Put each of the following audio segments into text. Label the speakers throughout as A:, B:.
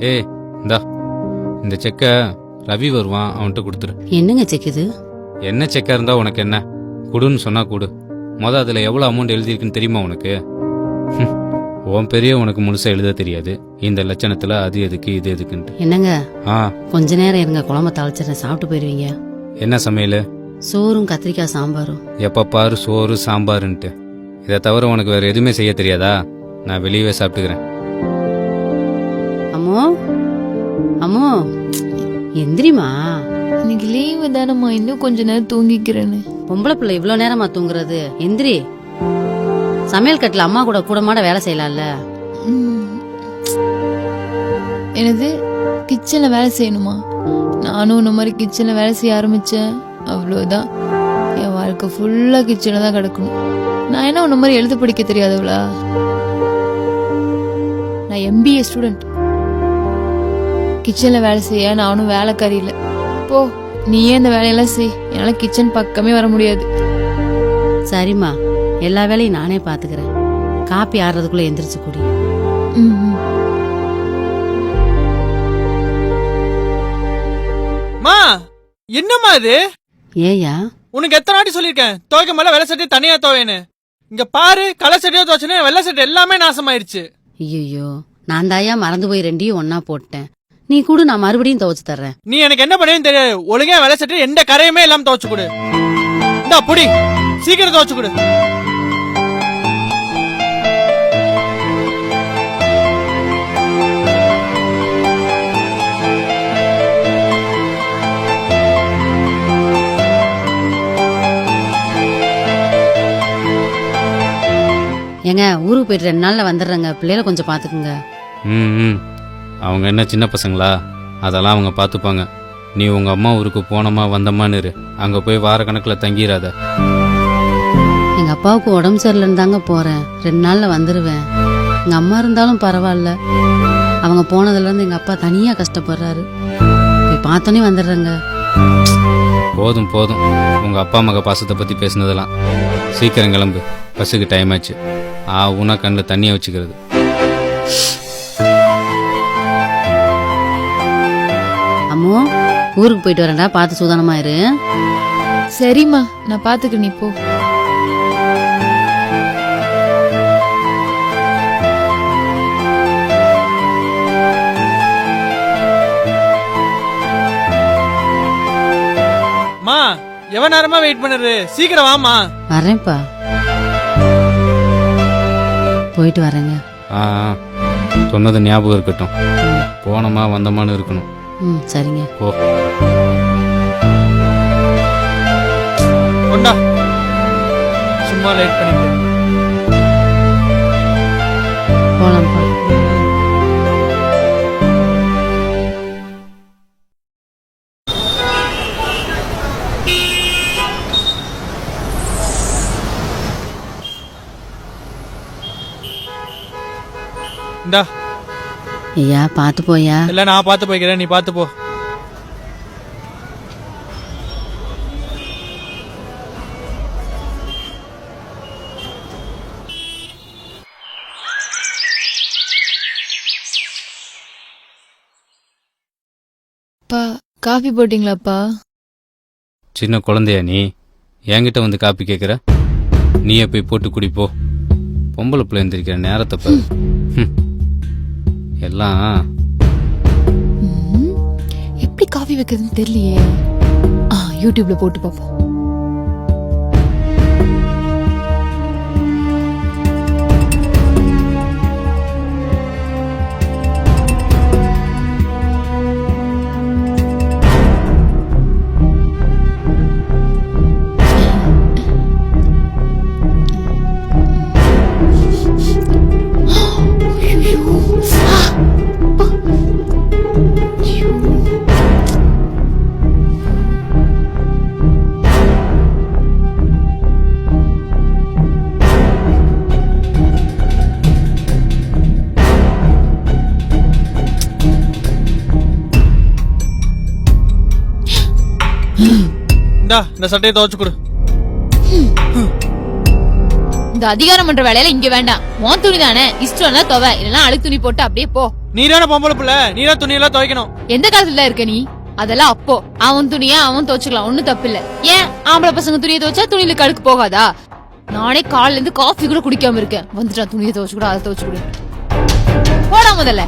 A: ஏய் இந்தா இந்த செக்கை ரவி வருவான், அவன்கிட்ட கொடுத்துரு.
B: என்னங்க செக் இது?
A: என்ன செக்கா இருந்தா உனக்கு என்ன? கொடுன்னு சொன்னா கொடு. அதுல எவ்வளவு அமௌண்ட் எழுதியிருக்குன்னு தெரியுமா உனக்கு? உன் பெரிய உனக்கு முழுசா எழுத தெரியாது. இந்த லட்சணத்துல அது எதுக்கு இது எதுக்குன்ட்டு.
B: என்னங்க
A: ஆ
B: கொஞ்ச நேரம் இருங்க, குழம்பு தாளிச்சிடறேன், சாப்பிட்டு போயிருவீங்க.
A: என்ன சமையல்?
B: சோறும் கத்திரிக்காய் சாம்பாரும்.
A: எப்ப பாரு சோறு சாம்பாருன்ட்டு. இதை தவிர உனக்கு வேற எதுவுமே செய்ய தெரியாதா? நான் வெளியவே சாப்பிட்டுக்கிறேன்.
B: அம்மோ அம்மோ எந்திரிமா.
C: இன்னைக்கு லீவு தானம்மா, இன்னும் கொஞ்ச நேரம் தூங்கிக்கிறேன்னு.
B: பொம்பளை பிள்ளை இவ்வளவு நேரமா தூங்குறது? எந்திரி. சமையல் கட்டுல அம்மா கூட கூடமாட வேலை செய்யலாம்ல.
C: எனது கிச்சன்ல வேலை செய்யணுமா? நானும் இந்த மாதிரி கிச்சன்ல வேலை செய்ய ஆரம்பிச்சேன், அவ்வளவுதான். என் வாழ்க்கை ஃபுல்லா கிச்சன்ல தான் கிடக்கணும். நான் என்ன உன்ன மாதிரி எழுத படிக்க தெரியாதவளா? நான் MBA ஸ்டூடெண்ட். கிச்சன்ல வேலை செய்ய நானும் வேலைக்காரி இல்லை. போ, நீயே இந்த வேலையெல்லாம் செய். என்னால கிச்சன் பக்கமே வர முடியாது.
B: சரிம்மா, எல்லா வேலையும் நானே பாத்துக்கிறேன். காப்பி ஆடுறதுக்குள்ள எந்திரிச்சு குடி.
D: மா என்னம்மா இது?
B: ஏயா?
D: உனக்கு எத்தனை வாட்டி சொல்லிருக்கேன் துவைக்க மேல வெள்ளை சட்டை தனியா துவையன்னு. இங்க பாரு, கலர் சட்டையோ துவைச்சனே வெள்ளை சட்டை எல்லாமே நாசமாயிருச்சு.
B: ஐயோ, நான் தாயா மறந்து போய் ரெண்டையும் ஒன்னா போட்டேன். நீ கூட நான் மறுபடியும் துவைச்சு தர்றேன்.
D: நீ எனக்கு என்ன பண்ணுவேன்னு தெரியாது. ஒழுங்கா வெள்ளை சட்டை எந்த கரையுமே இல்லாம துவைச்சு கொடு. இந்தா புடி, சீக்கிரம் துவைச்சு கொடு.
B: ஏங்க, ஊருக்கு போயிட்டு 2 நாள்ல வந்துடுறேங்க. பிள்ளைல கொஞ்சம் பாத்துக்குங்க.
A: ம் அவங்க என்ன சின்ன பசங்களா? அதெல்லாம் அவங்க பார்த்துப்பாங்க. நீ உங்க அம்மா ஊருக்கு போனமா வந்தமான்னு இரு. அங்க போய் வார கணக்குல தங்கிடாத.
B: எங்க அப்பாவுக்கு உடம்பு சரியில்லைன்னு தாங்க போறேன். 2 நாள்ல வந்துருவேன். எங்க அம்மா இருந்தாலும் பரவாயில்ல. அவங்க போனதுல இருந்து எங்க அப்பா தனியா கஷ்டப்படுறாரு. போய் பார்த்தோன்னே வந்துடுறேங்க.
A: போதும் போதும், உங்க அப்பா மக பாசத்தை பத்தி பேசினதெல்லாம். சீக்கிரம் கிளம்பு, பஸ்ஸுக்கு டைம் ஆச்சு. உனா கண்ணில் தண்ணியை வச்சுக்கிறது.
B: அம்மோ, ஊருக்கு போயிட்டு வரேன்டா, பார்த்து சூதானமா இரு.
C: சரிம்மா, நான் பாத்துக்கிறேன். நீ போ.
D: மா எவ்வளவு நேரமா வெயிட் பண்ணுறது? சீக்கிரம் வாமா.
B: வரேன்ப்பா, போயிட்டு வரேங்க.
A: சொன்னது ஞாபகம் இருக்கட்டும். போனமா வந்தமான்னு இருக்கணும்.
B: சரிங்க.
A: போ.
D: கொண்டா, சும்மா லேட் பண்ணிட்டு
B: போலாம்ப்பா.
D: இந்தா.
B: ஐயா, பார்த்து போயா.
D: இல்ல, நான் பார்த்து போய்க்கிறேன், நீ பார்த்து போ.
C: அப்பா, காஃபி போட்டீங்களாப்பா?
A: சின்ன குழந்தையா நீ? என்கிட்ட வந்து காப்பி கேட்குற? நீயே போய் போட்டு குடிப்போ. பொம்பளை பிள்ளை எந்திரிக்கிற நேரத்தை பாரு. எல்லாம்
C: எப்படி காஃபி வைக்கிறதுன்னு தெரியலையே. யூடியூப்ல போட்டு பார்ப்போம்.
D: இந்தா, இந்த சட்டையை துவைச்சு கொடு.
C: இந்த அதிகாரம் பண்ற வேலையில இங்க வேண்டாம். உன் துணி தானே, இஷ்டம்னா துவை, இல்லைன்னா அழுக்கு துணி போட்டு அப்படியே போ.
D: நீதான பொம்பளை புள்ள, நீதான் துணியெல்லாம் துவைக்கணும்.
C: எந்த காலத்துல இருக்க நீ? அதெல்லாம் அப்போ அவன் துணியா அவன் துவைச்சுக்கலாம், ஒண்ணும் தப்பு இல்ல. ஏன் ஆம்பளை பசங்க துணியை துவைச்சா துணியில கழுக்கு போகாதா? நானே காலைல இருந்து காஃபி கூட குடிக்காம இருக்கேன். வந்துட்டா துணியை துவைச்சு கூட, அதை துவைச்சு கூட. போடா முதல்ல.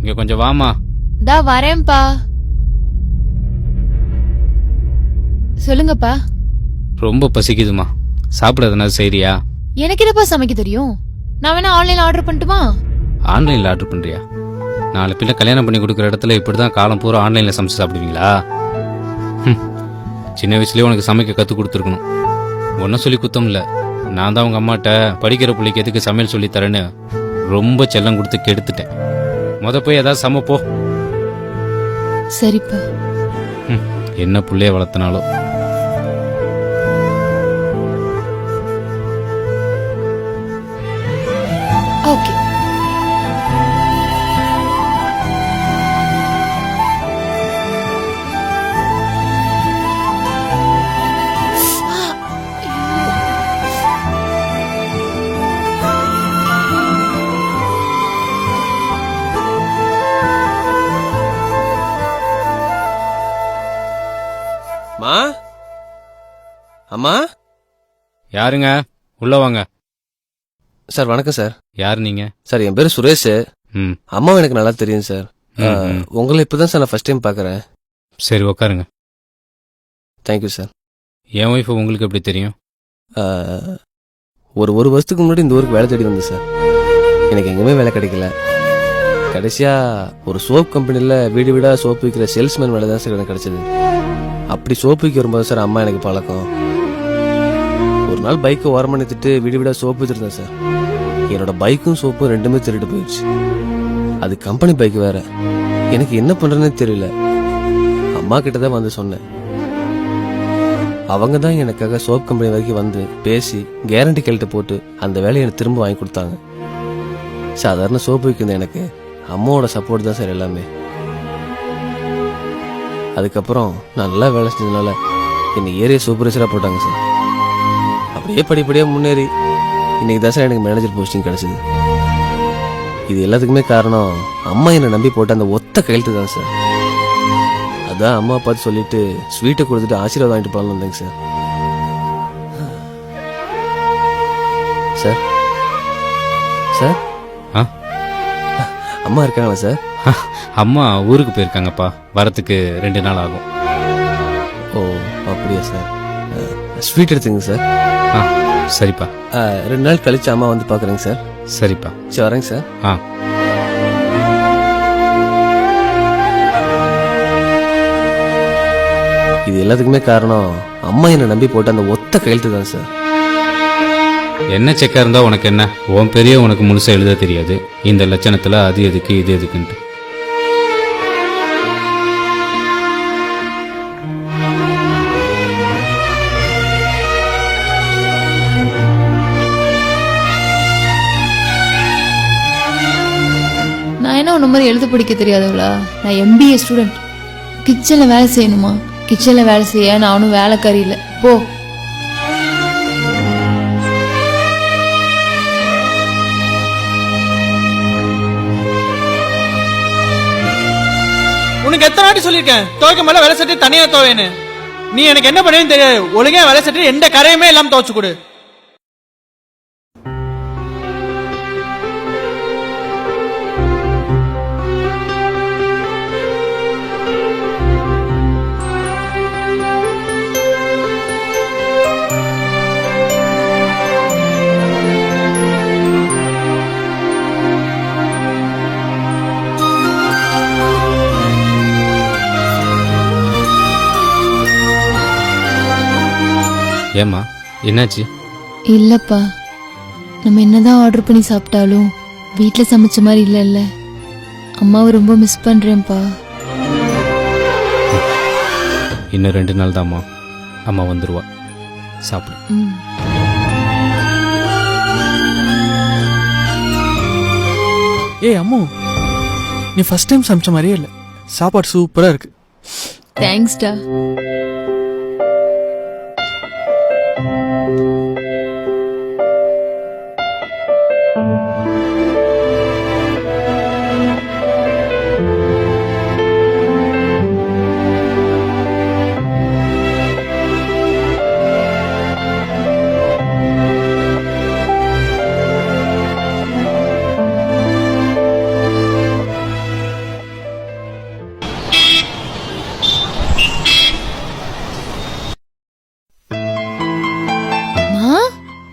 A: இங்க கொஞ்சம் வாமா.
C: தா வரேன்பா. சொல்லுங்கப்பா.
A: ரொம்ப பசிக்குதுமா, சாப்பிட எதனா செய்றியா?
C: எனக்கு என்னப்பா சமைக்க தெரியும்? நான் வேணா ஆன்லைன்ல ஆர்டர் பண்ணட்டுமா?
A: ஆன்லைன்ல ஆர்டர் பண்றியா? நாலு பிள்ளை கல்யாணம் பண்ணி கொடுக்குற இடத்துல இப்படிதான் காலம் பூரா ஆன்லைன்ல சமைச்சு சாப்பிடுவீங்களா? சின்ன வயசுலயே உனக்கு சமைக்க கத்து கொடுத்துருக்கணும். ஒன்னும் சொல்லி குத்தம் இல்ல. நான் தான் உங்க அம்மாட்ட படிக்கிற பிள்ளைக்கு எதுக்கு சமையல் சொல்லி தரேன்னு ரொம்ப செல்லம் கொடுத்து கெடுத்துட்டேன். போய் ஏதாவது சமைப்போ.
C: சரிப்பா.
A: என்ன புள்ளைய வளர்த்தனாலும்.
C: ஓகே.
E: அம்மா.
A: யாருங்க? உள்ள வாங்க.
E: சார் வணக்கம் சார்.
A: யாரு நீங்க?
E: சார் என் பேரு சுரேஷ். அம்மாவும் எனக்கு நல்லா தெரியும் சார். உங்களை இப்பதான் சார் நான் ஃபர்ஸ்ட் டைம் பாக்குறேன்.
A: சரி உட்காருங்க.
E: Thank you sir.
A: என் ஒய்ஃப் உங்களுக்கு எப்படி தெரியும்?
E: ஒரு வருஷத்துக்கு முன்னாடி இந்த ஊருக்கு வேலை தேடி வந்தேன் சார். எனக்கு எங்கேயுமே வேலை கிடைக்கல. கடைசியா ஒரு சோப் கம்பெனில வீடு வீடா சோப்பு விற்கிற சேல்ஸ்மேன் வேலை தான் சார் எனக்கு கிடைச்சது. அப்படி சோப்பு விற்க வரும்போது சார் அம்மா எனக்கு பழக்கம். ஒரு நாள் பைக்கை ஓரமாக நிறுத்திட்டு வீடு வீடா சோப்பு வச்சிருந்தேன் சார். என்னோட பைக்கும் சோப்பும் ரெண்டுமே திருட்டு போயிடுச்சு. அது கம்பெனி பைக் வேற. எனக்கு என்ன பண்றேன்னு தெரியல. அம்மா கிட்ட தான் வந்து சொன்னேன். அவங்க தான் எனக்காக சோப் கம்பெனி வரைக்கும் வந்து பேசி கேரண்டி கையெழுத்து போட்டு அந்த வேலையை எனக்கு திரும்ப வாங்கி கொடுத்தாங்க. சாதாரண சோப்பு விற்கிற எனக்கு அம்மாவோட சப்போர்ட் தான் சார் எல்லாமே. அதுக்கப்புறம் நான் நல்லா வேலை செஞ்சதுனால என்னை ஏரியா சூப்பர்வைசராக போட்டாங்க சார். அப்படியே படிப்படியாக முன்னேறி இன்னைக்கு தான் சார் எனக்கு மேனேஜர் போஸ்டிங் கிடைச்சிது. இது எல்லாத்துக்குமே காரணம் அம்மா என்னை நம்பி போட்ட அந்த ஒத்த கையெழுத்து தான் சார். அதான் அம்மா பார்த்து சொல்லிட்டு ஸ்வீட்டை கொடுத்துட்டு ஆசீர்வாதம் வாங்கிட்டு போகலான்னு வந்தேங்க சார். சார் சார் அம்மா இருக்காங்களா சார்?
A: அம்மா ஊருக்கு போயிருக்காங்கப்பா. வரத்துக்கு 2 நாள் ஆகும்.
E: ஓ அப்படியா சார். ஸ்வீட் எடுத்துங்க சார்.
A: சரிப்பா.
E: 2 நாள் கழிச்சு அம்மா வந்து பாக்குறேங்க சார்.
A: சரிப்பா.
E: சரி வரேங்க சார். இது எல்லாத்துக்குமே காரணம் அம்மா என்னை நம்பி போட்ட அந்த ஒத்த கையெழுத்து தான் சார்.
A: என்ன செக்கா இருந்தா உனக்கு என்ன? உன் பெரிய உனக்கு முழுசா எழுத தெரியாது. இந்த லட்சணத்துல அது எதுக்கு இது எதுக்குன்ட்டு.
C: நான் என்ன உன்ன மாதிரி எழுத படிக்க தெரியாதவளா? நான் MBA ஸ்டூடெண்ட். கிச்சன்ல வேலை செய்யணுமா? கிச்சன்ல வேலை செய்ய நானும் வேலைக்காரி இல்லை. போ.
D: உனக்கு எத்தனை வாட்டி சொல்லிருக்கேன் துவைக்க மேல வேலை சட்டி தனியா துவைன்னு. நீ எனக்கு என்ன பண்ணுவேன்னு தெரியாது. ஒழுங்கா வேலை சட்டி எந்த கரையுமே இல்லாம துவைச்சு கொடு.
A: ஏம்மா என்னாச்சு?
C: இல்லப்பா, நம்ம என்னதான் ஆர்டர் பண்ணி சாப்பிட்டாலும் வீட்டுல சமைச்ச மாதிரி இல்லைல்ல. அம்மாவை ரொம்ப மிஸ் பண்றேன்ப்பா.
A: இன்னும் 2 நாள் தான்மா, அம்மா வந்துருவா. சாப்பிடு.
C: ம்.
D: ஏய் அம்மு, நீ ஃபர்ஸ்ட் டைம் சமைச்ச மாதிரியே இல்லை, சாப்பாடு சூப்பரா இருக்கு.
C: தேங்க்ஸ்டா.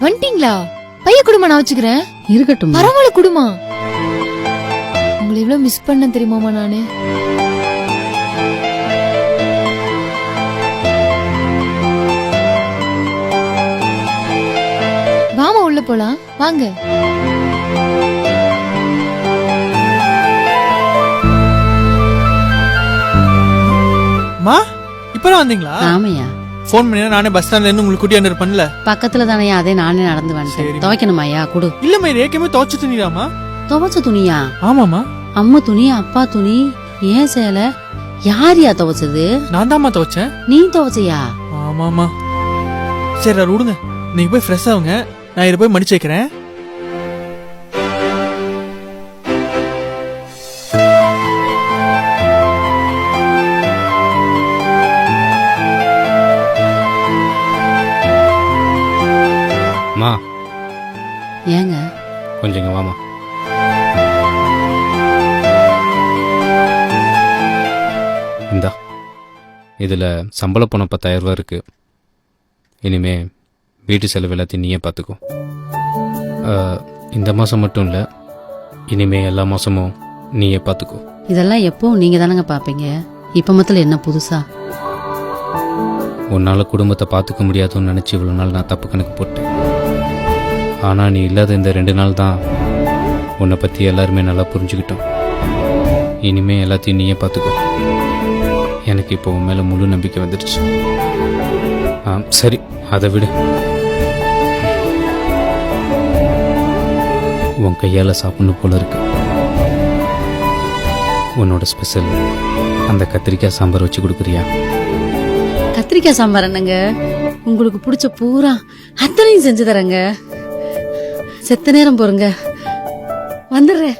C: வந்துட்டீங்களா? பைய குடுமா, நான் வச்சுக்கிறேன்.
B: இருக்கட்டும்.
C: பரவாயில்ல குடுமா. உங்களை எவ்வளவு மிஸ் பண்ண தெரியுமாமா நானு. வாமா உள்ள போலாம் வாங்க.
D: மா இப்பதான் வந்தீங்களா?
B: ஆமையா,
D: ஃபோன் பண்ணி நானே பஸ் ஸ்டாண்ட்ல இருந்து உங்களுக்கு கூட்டியாந்து இருப்பேன்ல.
B: பக்கத்துல தானையா, அதே நானே நடந்து வந்துட்டேன்.
D: சரிம்மா.
B: துவைக்கணுமாயா? குடு.
D: இல்லம்மா, இது ஏற்கனவே துவைச்சு துணிடாமா?
B: துவைச்ச துணியா?
D: ஆமாமா,
B: அம்மா துணி, அப்பா துணி, ஏன் சேலை? யாரியா துவைச்சது?
D: நான் தான்மா துவைச்சேன்.
B: நீ துவைச்சியா?
D: ஆமாமா. சரி அதை விடுங்க, நீங்க போய் ஃப்ரெஷ் ஆகுங்க, நான் இதை போய் மடிச்சு வைக்கிறேன்.
A: மா
B: ஏங்க?
A: கொஞ்சம் இங்க வாமா. இந்தா, இதில் சம்பள பணம் 10,000 ரூபா இருக்கு. இனிமே வீட்டு செலவு எல்லாத்தையும் நீயே பார்த்துக்கோ. இந்த மாதம் மட்டும் இல்லை, இனிமே எல்லா மாதமும் நீயே பார்த்துக்கோ.
B: இதெல்லாம் எப்பவும் நீங்க தானங்க பாப்பீங்க, இப்ப மத்தில என்ன புதுசா?
A: உன்னால் குடும்பத்தை பார்த்துக்க முடியாதுன்னு நினச்சி இவ்வளோ நாள் நான் தப்பு கணக்கு போட்டேன். ஆனால் நீ இல்லாத இந்த 2 நாள் தான் உன்னை பற்றி எல்லாருமே நல்லா புரிஞ்சுக்கிட்டோம். இனிமே எல்லாத்தையும் நீயே பார்த்துக்கோ. எனக்கு இப்போ உன் மேலே முழு நம்பிக்கை வந்துடுச்சு. சரி, அதை விடு. உன் கையால் சாப்பிடணும் போல இருக்கு. உன்னோட ஸ்பெஷல் அந்த கத்திரிக்காய் சாம்பார் வச்சு கொடுக்குறியா?
B: கத்திரிக்காய் சாம்பார் என்னங்க, உங்களுக்கு பிடிச்ச பூரா அத்தனையும் செஞ்சு தரேங்க. செத்த நேரம் போறங்க, வந்துடுறேன்.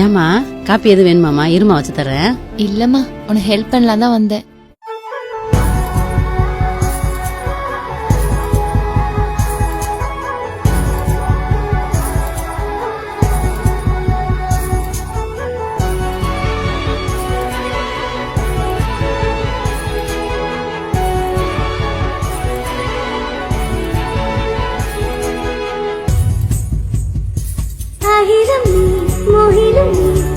B: ஏமா, காப்பி எது வேணுமாமா? இருமா வச்சு தரேன்.
C: இல்லம்மா, உனக்கு ஹெல்ப் பண்ணலாம் தான் வந்தேன்.
F: ஆயிரம் நீ மோகிரும் நீ